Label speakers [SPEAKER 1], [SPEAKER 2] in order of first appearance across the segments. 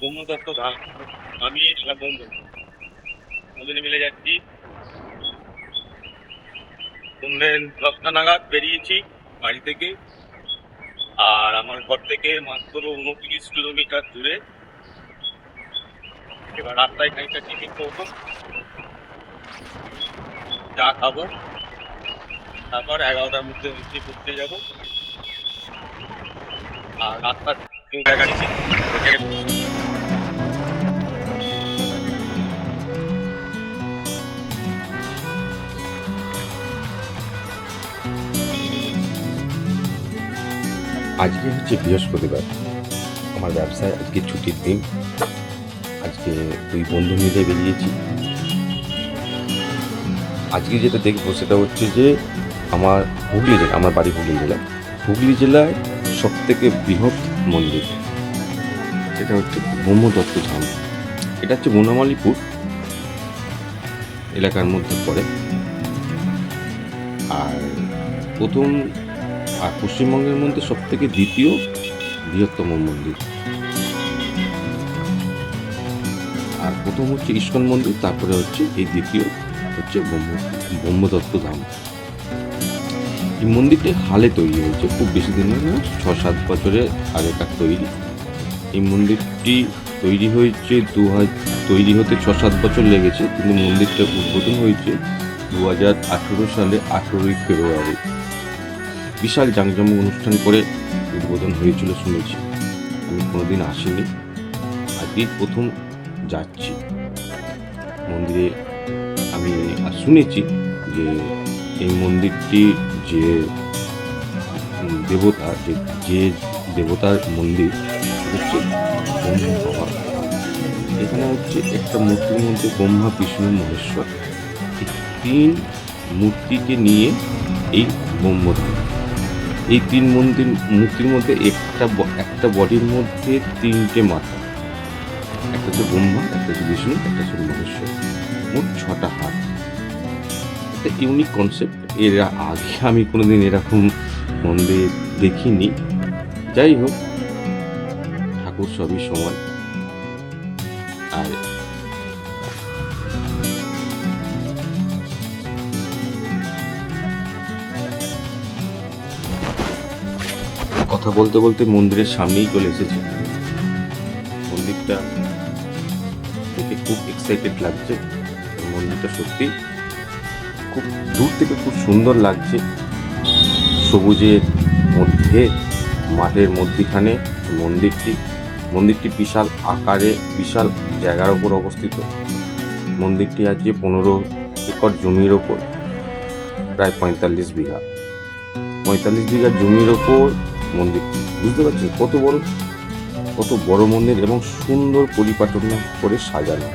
[SPEAKER 1] বন্ধু দত্ত ধাম। আমি আমার বন্ধু দুজনে মিলে যাচ্ছি। সন্ধ্যে 10টা নাগাদ বেরিয়েছি বাড়ি থেকে। আর আমার ঘর থেকে মাত্র 29 কিলোমিটার দূরে। এবার রাস্তায় খানিকটা টিফিন করবো, চা খাবো, তারপর 11টার মধ্যে মিষ্টি ঘুরতে যাবো। আর রাস্তার জায়গা নিচ্ছি
[SPEAKER 2] আজকে হচ্ছে বৃহস্পতিবার, আমার ব্যবসায় আজকে ছুটির দিন। আজকে দুই বন্ধু মিলে বেরিয়েছি। আজকে যেটা দেখবো সেটা হচ্ছে যে আমার আমার বাড়ি হুগলি জেলায় সব থেকে বৃহৎ মন্দির, সেটা হচ্ছে ব্রহ্মদত্ত ধাম। এটা হচ্ছে বনমালীপুর এলাকার মধ্যে পড়ে। আর প্রথম আর পশ্চিমবঙ্গের মধ্যে সব থেকে দ্বিতীয় বৃহত্তম মন্দির। আর প্রথম হচ্ছে ইস্কন মন্দির, তারপরে হচ্ছে এই দ্বিতীয় হচ্ছে ব্রহ্মদত্ত ধাম। এই মন্দিরটি হালে তৈরি হয়েছে, খুব বেশি দিন না, 6-7 বছরের আগেকার তৈরি। এই মন্দিরটি তৈরি হয়েছে তৈরি হতে 6-7 বছর লেগেছে, কিন্তু মন্দিরটা উদ্বোধন হয়েছে 2018 সালে 18ই ফেব্রুয়ারি। বিশাল জাঁকজমক অনুষ্ঠান করে উদ্বোধন হয়েছিল শুনেছি, আমি কোনোদিন আসিনি, আজকেই প্রথম যাচ্ছি মন্দিরে। আমি শুনেছি যে এই মন্দিরটি যে দেবতা যে দেবতার মন্দির হচ্ছে ব্রহ্ম। এখানে হচ্ছে একটা মূর্তির মধ্যে ব্রহ্মা, বিষ্ণু, মহেশ্বর, এই 3 মূর্তিকে নিয়ে এই ব্রহ্মধাম। এই 3 মূর্তির মধ্যে একটা বডির মধ্যে 3টে মাথা, একটা হচ্ছে ব্রহ্মা, একটা হচ্ছে বিষ্ণু, একটা হচ্ছে মহেশ্বর, মোট 6টা হাত। একটা ইউনিক কনসেপ্ট, এর আগে আমি কোনোদিন এরকম মন্দির দেখিনি। যাই হোক, ঠাকুর সবই সমান। আর কথা বলতে বলতে মন্দিরের সামনেই চলে এসেছি। মন্দিরটা দেখে খুব এক্সাইটেড লাগছে। মন্দিরটা সত্যি খুব দূর থেকে খুব সুন্দর লাগছে। সবুজের মধ্যে, মাঠের মধ্যিখানে মন্দিরটি বিশাল আকারে, বিশাল জায়গার ওপর অবস্থিত। মন্দিরটি আছে 15 একর জমির ওপর, প্রায় 45 বিঘা। 45 বিঘা জমির ওপর মন্দির, বুঝতে পারছেন কত বড় মন্দির এবং সুন্দর পরিপাটনা করে সাজানো।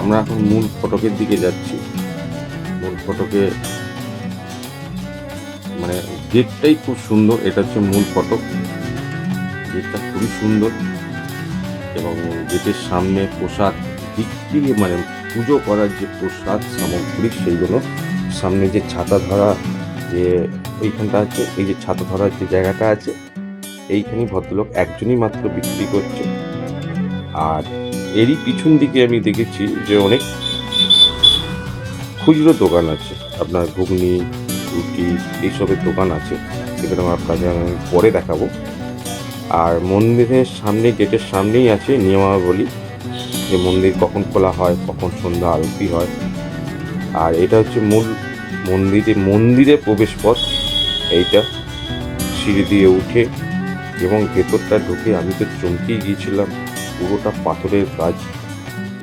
[SPEAKER 2] আমরা এখন মূল ফটকের দিকে যাচ্ছি। মূল ফটকে মানে গেটটাই খুব সুন্দর। এটা হচ্ছে মূল ফটক, গেটটা খুবই সুন্দর। এবং গেটের সামনে প্রসাদ বিক্রি, মানে পুজো করার যে প্রসাদ সামগ্রী, সেইগুলো সামনে যে ছাতা ধরা, যে এইখানটা আছে, এই যে ছাতা ধরার যে জায়গাটা আছে, এইখানেই ভদ্রলোক একজনই মাত্র বিক্রি করছে। আর এরই পিছন দিকে আমি দেখেছি যে অনেক খুচরো দোকান আছে, আপনার ঘুগনি, রুটি, এইসবের দোকান আছে, সেগুলো আপনাকে আমি পরে দেখাবো। আর মন্দিরের সামনে, গেটের সামনেই আছে নিয়মাবলী, যে মন্দির কখন খোলা হয়, কখন সন্ধ্যা আরতি হয়। আর এটা হচ্ছে মূল মন্দিরে প্রবেশ পথ। এইটা সিঁড়ি দিয়ে উঠে এবং ভেতরটা ঢুকে আমি তো চমকেই গিয়েছিলাম। পুরোটা পাথরের কাজ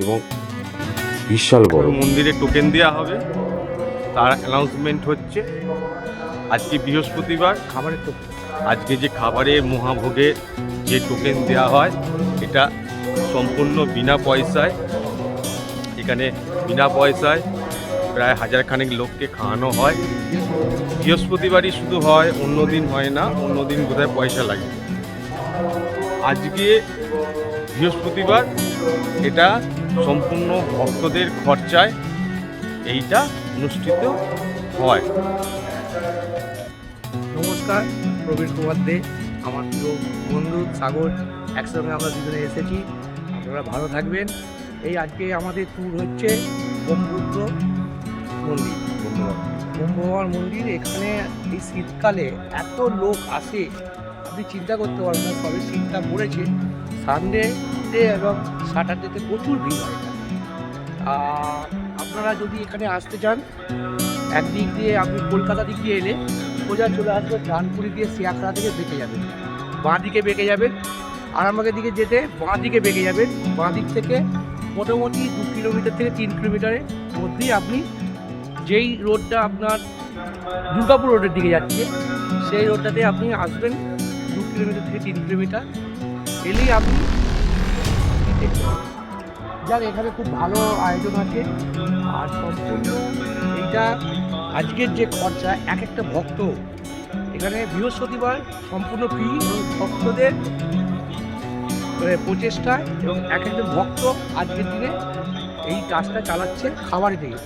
[SPEAKER 2] এবং বিশাল বড়।
[SPEAKER 1] মন্দিরে টোকেন দেওয়া হবে, তার অ্যানাউন্সমেন্ট হচ্ছে। আজকে বৃহস্পতিবার, আজকে যে খাবারের মহাভোগের যে টোকেন দেওয়া হয়, এটা সম্পূর্ণ বিনা পয়সায়। এখানে বিনা পয়সায় প্রায় 1000 লোককে খাওয়ানো হয়। বৃহস্পতিবারই শুধু হয়, অন্য দিন হয় না, অন্য দিন বোধহয় পয়সা লাগে। আজকে বৃহস্পতিবার, এটা সম্পূর্ণ ভক্তদের খরচায় এইটা অনুষ্ঠিত হয়।
[SPEAKER 3] নমস্কার, প্রবীর কুমার দে, আমার প্রিয় বন্ধু সাগর একসঙ্গে আমরা দুজনে এসেছি। আপনারা ভালো থাকবেন। এই আজকে আমাদের ট্যুর হচ্ছে ব্রহ্মপুত্র মন্দির, ব্রহ্মবাবার মন্দির। এখানে এই শীতকালে এত লোক আসে আপনি চিন্তা করতে পারবেন না। সবে শীতটা পড়েছে, সানডেতে এবং স্যাটারডেতে প্রচুর ভিড় হয় এখানে। আপনারা যদি এখানে আসতে চান, একদিক দিয়ে আপনি কলকাতা দিক দিয়ে এলে সোজা চলে আসবেন ডানপুরি দিয়ে শিয়াখড়া থেকে বেঁকে যাবেন, বাঁ দিকে বেঁকে যাবেন। আরামবাগের দিকে যেতে বাঁ দিকে বেঁকে যাবেন। বাঁ দিক থেকে মোটামুটি 2 কিলোমিটার থেকে 3 কিলোমিটারের মধ্যেই আপনি যেই রোডটা আপনার দুর্গাপুর রোডের দিকে যাচ্ছে, সেই রোডটাতে আপনি আসবেন। 2 কিলোমিটার থেকে 3 কিলোমিটার এলেই আপনি দেখতে পাবেন। যাক, এখানে খুব ভালো আয়োজন আছে। আর সম্পূর্ণ এইটা আজকের যে খরচা, এক একটা ভক্ত এখানে বৃহস্পতিবার সম্পূর্ণ ফ্রি, এবং ভক্তদের প্রচেষ্টা এবং এক একজন ভক্ত আজকের দিনে এই কাজটা চালাচ্ছে খাবারে থেকে।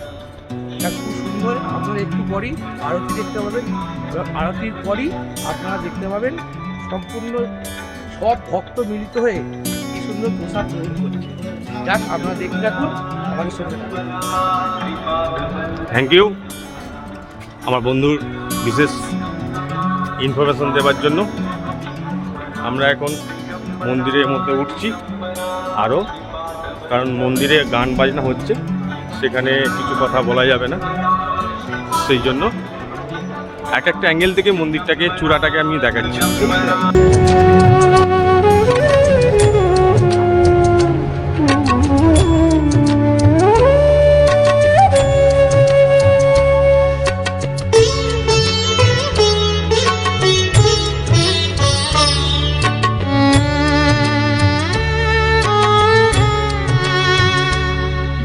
[SPEAKER 3] এটা খুব সুন্দর। আপনারা একটু পরই আরতি দেখতে পাবেন, এবং আরতির পরই আপনারা দেখতে পাবেন সম্পূর্ণ সব ভক্ত মিলিত হয়ে কি সুন্দর প্রসাদ গ্রহণ করছে। যাক, আপনারা দেখতে থাকুন, আমাদের সঙ্গে থাকুন।
[SPEAKER 1] থ্যাংক ইউ আমার বন্ধুর বিশেষ ইনফরমেশন দেওয়ার জন্য। আমরা এখন মন্দিরের মধ্যে উঠছি আরও, কারণ মন্দিরে গান বাজনা হচ্ছে, সেখানে কিছু কথা বলা যাবে না। সেই জন্য এক একটা অ্যাঙ্গেল থেকে মন্দিরটাকে, চূড়াটাকে আমি দেখাচ্ছি।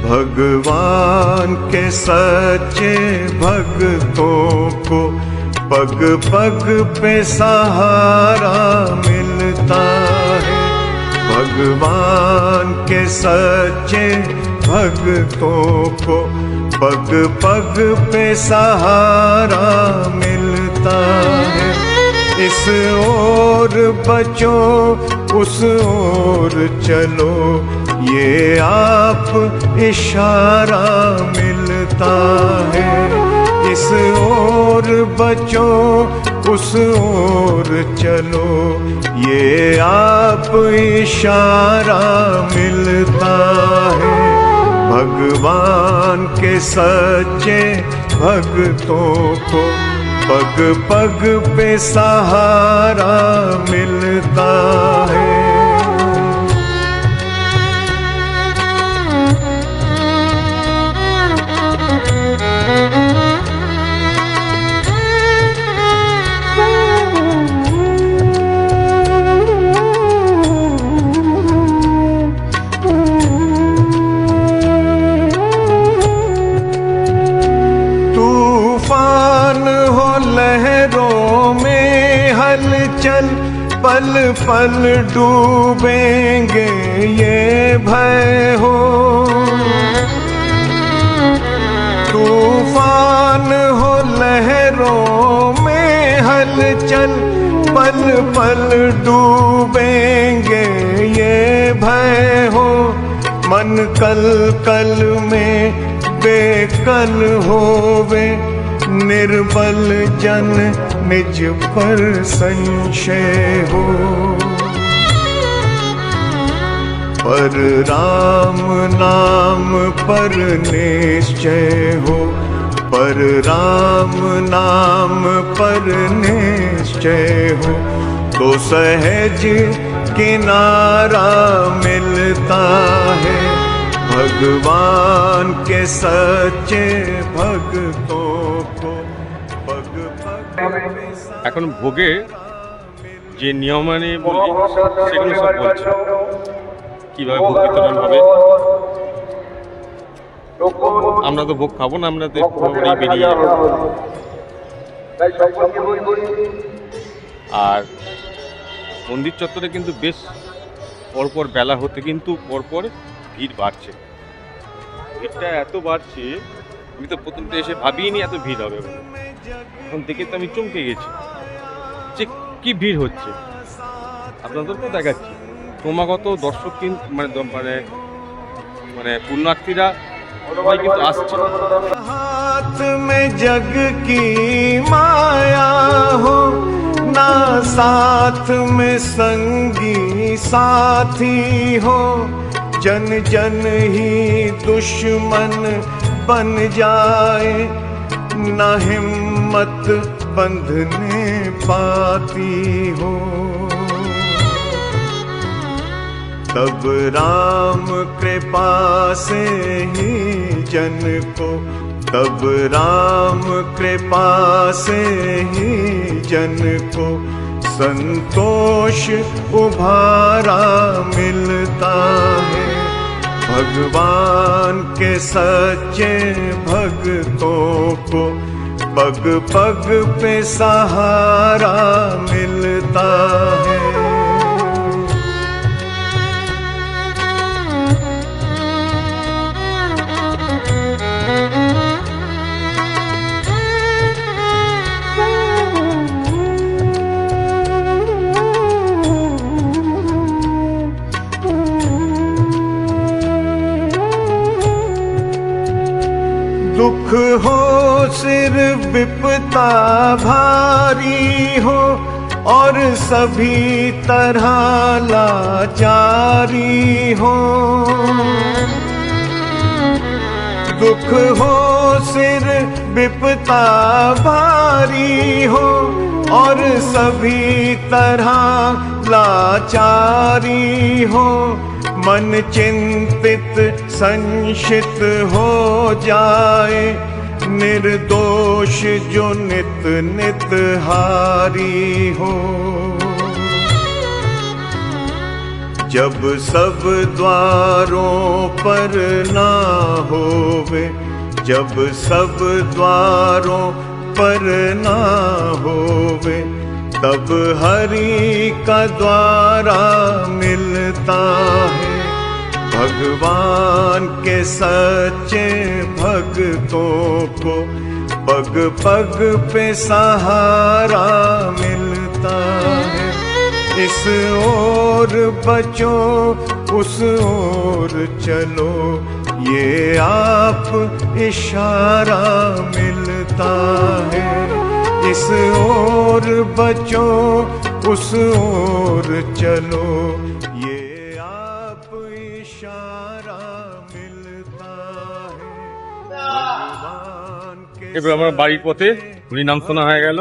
[SPEAKER 4] भगवान के सच्चे भक्तों को पग पग पे सहारा मिलता है। भगवान के सच्चे भक्तों को पग पग पे सहारा मिलता है। इस ओर बचो उस ओर चलो, ये आप इशारा मिलता है। इस ओर बचो उस ओर चलो, ये आप इशारा मिलता है। भगवान के सच्चे भक्तों को पग पग पे सहारा मिलता है। हलचल पल पल डूबेंगे ये भय हो। तूफान हो लहरों में हलचल पल पल डूबेंगे ये भय हो। मन कल कल में बेकल होवे, निर्बल जन निज पर संशय हो। पर राम नाम पर निश्चय हो, पर राम नाम पर निश्चय हो, तो सहज किनारा मिलता है। भगवान के सच्चे भक्तों को पग पग
[SPEAKER 1] এখন ভোগে যে নিয়মানি বলি সেগুলো সব বলছে, কীভাবে ভোগ বিতরণ হবে। আমরা তো ভোগ খাবো না, আমরা তো বেরিয়ে যাবো। আর মন্দির চত্বরে কিন্তু বেশ পরপর বেলা হতে কিন্তু পরপর ভিড় বাড়ছে। ভিড়টা এত বাড়ছে, আমি তো প্রথমটা এসে ভাবিনি এত ভিড় হবে বলে। এখন দেখে তো আমি চমকে গেছি যে কি ভিড় হচ্ছে। আপনাদের তো দেখাচ্ছি ক্রমাগত দর্শক কিন্তু মানে পুণ্যার্থীরা সবাই কিন্তু আসছে।
[SPEAKER 4] हाथ में जग की माया हो, ना साथ में संगी साथी हो, जन जन ही दुश्मन बन जाए, ना हिम्मत बंधने पाती हो। तब राम कृपा से ही जन को, तब राम कृपा से ही जन को संतोष उभारा मिलता है। भगवान के सच्चे भक्तों को पग पग पे सहारा मिलता है। दुख हो सिर विपता भारी हो, और सभी तरह लाचारी हो। दुख हो सिर विपता भारी हो, और सभी तरह लाचारी हो। मन चिंतित संशित हो जाए, निर्दोष जो नित नित हारी हो। जब सब द्वारों पर ना होवे, जब सब द्वारों पर ना होवे, तब हरि का द्वारा मिलता है। भगवान के सच्चे भक्तों को पग पग पे सहारा मिलता है। इस ओर बचो उस ओर चलो, ये आप इशारा मिलता है। इस ओर बचो उस ओर चलो, ये आप इशारा मिलता है। भगवान के
[SPEAKER 1] এবার আমরা বাড়ির পথে হরিনাম শোনা হয়ে গেল,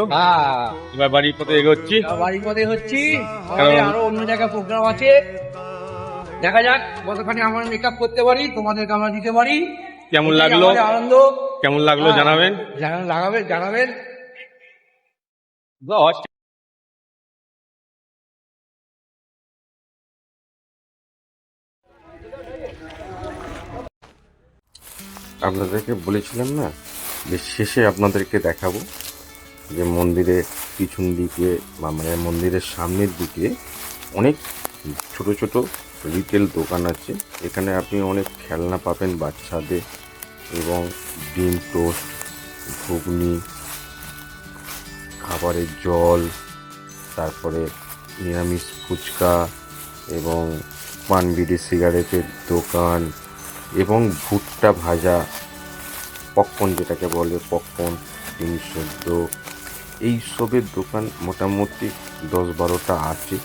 [SPEAKER 1] এবার বাড়ির পথে এগোচ্ছি।
[SPEAKER 3] বাড়ির পথে হচ্ছি, আমাদের আরো অন্য জায়গায় প্রোগ্রাম আছে, দেখা যাক কতখানি আমরা মেকআপ করতে পারি, তোমাদেরকে আমরা দিতে পারি।
[SPEAKER 1] কেমন
[SPEAKER 3] এটাই
[SPEAKER 1] লাগলো
[SPEAKER 3] আমাদের আনন্দ।
[SPEAKER 1] কেমন লাগলো জানাবেন।
[SPEAKER 3] জানাবেন।
[SPEAKER 2] আপনাদেরকে বলেছিলাম না যে শেষে আপনাদেরকে দেখাবো যে মন্দিরের পিছন দিকে বা মানে মন্দিরের সামনের দিকে অনেক ছোট ছোট রিটেল দোকান আছে। এখানে আপনি অনেক খেলনা পাবেন বাচ্চাদের, এবং ডিম টোস্ট, ঘুগনি, খাবারের জল, তারপরে নিরামিষ ফুচকা, এবং পান বিড়ি সিগারেটের দোকান, এবং ভুট্টা ভাজা, পপকর্ন যেটাকে বলে পপকর্ন, ডিম সেদ্ধ, এইসবের দোকান মোটামুটি 10-12টা আছে।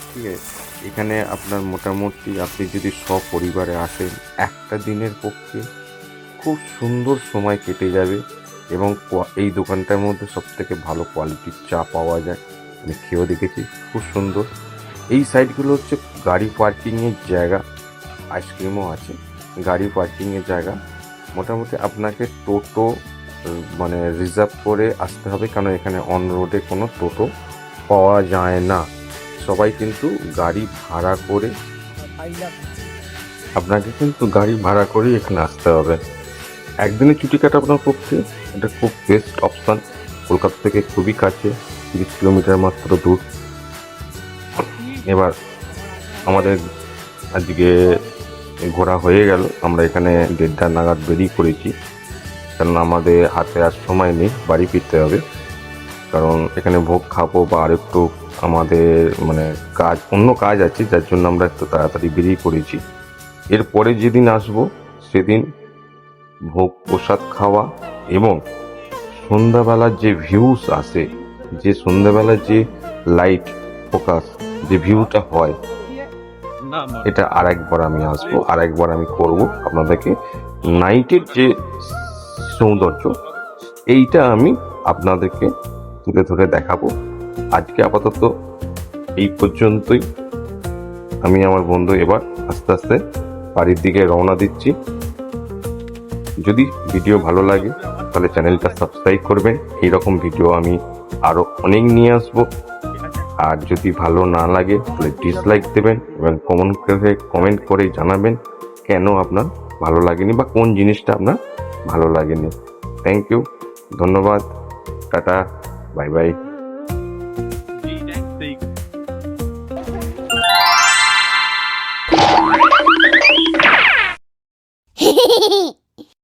[SPEAKER 2] ঠিক আছে, এখানে আপনার মোটামুটি আপনি যদি সপরিবারে আসেন একটা দিনের পক্ষে খুব সুন্দর সময় কেটে যাবে। এবং এই দোকানটার মধ্যে সবথেকে ভালো কোয়ালিটির চা পাওয়া যায়, আমি খেয়েও দেখেছি, খুব সুন্দর। এই সাইডগুলো হচ্ছে গাড়ি পার্কিংয়ের জায়গা, আইসক্রিমও আছে, গাড়ি পার্কিংয়ের জায়গা। মোটামুটি আপনাকে টোটো মানে রিজার্ভ করে আসতে হবে, কারণ এখানে অন রোডে কোনো টোটো পাওয়া যায় না। সবাই কিন্তু গাড়ি ভাড়া করে, আপনাকে কিন্তু গাড়ি ভাড়া করে এখানে আসতে হবে। একদিনে ছুটি কাটানোর পক্ষে এটা খুব বেস্ট অপশান। কলকাতা থেকে খুবই কাছে, 30 কিলোমিটার মাত্র দূর। এবার আমাদের আজকে ঘোরা হয়ে গেল, আমরা এখানে 1:30 নাগাদ বেরিয়ে পড়েছি, কারণ আমাদের হাতে আর সময় নেই, বাড়ি ফিরতে হবে। কারণ এখানে ভোগ খাবো বা আরেকটু আমাদের মানে অন্য কাজ আছে, যার জন্য আমরা একটু তাড়াতাড়ি বেরিয়ে পড়েছি। এরপরে যেদিন আসবো সেদিন ভোগ প্রসাদ খাওয়া এবং সন্ধ্যাবেলার যে ভিউস আসে, যে সন্ধ্যাবেলার যে লাইট ফোকাস যে ভিউটা হয়, এটা আরেকবার আমি আসবো, আরেকবার আমি করব আপনাদেরকে নাইটের যে সৌন্দর্য এইটা আমি আপনাদেরকে তুলে ধরে দেখাবো। আজকে আপাতত এই পর্যন্তই। আমি আমার বন্ধু এবার আস্তে আস্তে বাড়ির দিকে রওনা দিচ্ছি। যদি ভিডিও ভালো লাগে তাহলে চ্যানেলটা সাবস্ক্রাইব করবেন, এইরকম ভিডিও আমি আরও অনেক নিয়ে আসবো। আর যদি ভালো না লাগে তাহলে ডিসলাইক দেবেন এবং কমেন্ট করে জানাবেন কেন আপনার ভালো লাগেনি বা কোন জিনিসটা আপনার ভালো লাগেনি। থ্যাংক ইউ, ধন্যবাদ, টাটা, বাই বাই।
[SPEAKER 5] Hehehehe